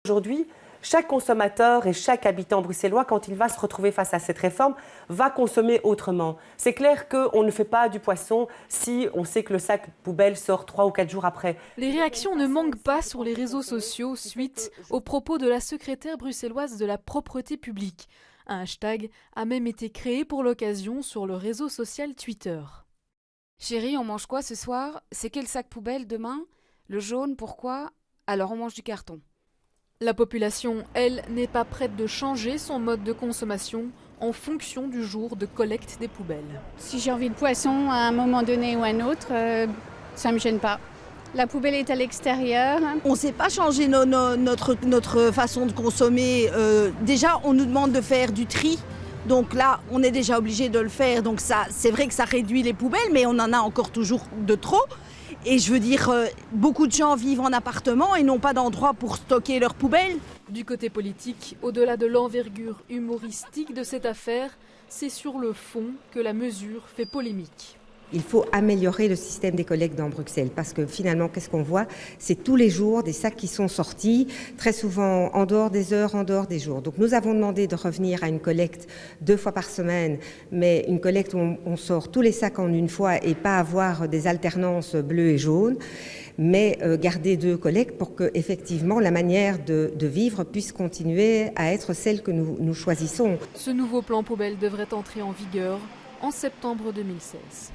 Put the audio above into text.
Aujourd'hui, chaque consommateur et chaque habitant bruxellois, quand il va se retrouver face à cette réforme, va consommer autrement. C'est clair qu'on ne fait pas du poisson si on sait que le sac poubelle sort 3 ou 4 jours après. Les réactions ne manquent pas sur les réseaux sociaux suite aux propos de la secrétaire bruxelloise de la propreté publique. Un hashtag a même été créé pour l'occasion sur le réseau social Twitter. Chérie, on mange quoi ce soir? C'est quel sac poubelle demain? Le jaune, pourquoi? Alors on mange du carton. La population, elle, n'est pas prête de changer son mode de consommation en fonction du jour de collecte des poubelles. Si j'ai envie de poisson à un moment donné ou à un autre, ça ne me gêne pas. La poubelle est à l'extérieur. On ne sait pas changer notre façon de consommer. Déjà, on nous demande de faire du tri. Donc là, on est déjà obligé de le faire. Donc ça, c'est vrai que ça réduit les poubelles, mais on en a encore toujours de trop. Et je veux dire, beaucoup de gens vivent en appartement et n'ont pas d'endroit pour stocker leurs poubelles. Du côté politique, au-delà de l'envergure humoristique de cette affaire, c'est sur le fond que la mesure fait polémique. Il faut améliorer le système des collectes dans Bruxelles parce que finalement, qu'est-ce qu'on voit? C'est tous les jours des sacs qui sont sortis, très souvent en dehors des heures, en dehors des jours. Donc nous avons demandé de revenir à une collecte 2 fois par semaine, mais une collecte où on sort tous les sacs en une fois et pas avoir des alternances bleues et jaunes, mais garder 2 collectes pour que effectivement la manière de vivre puisse continuer à être celle que nous choisissons. Ce nouveau plan poubelle devrait entrer en vigueur en septembre 2016.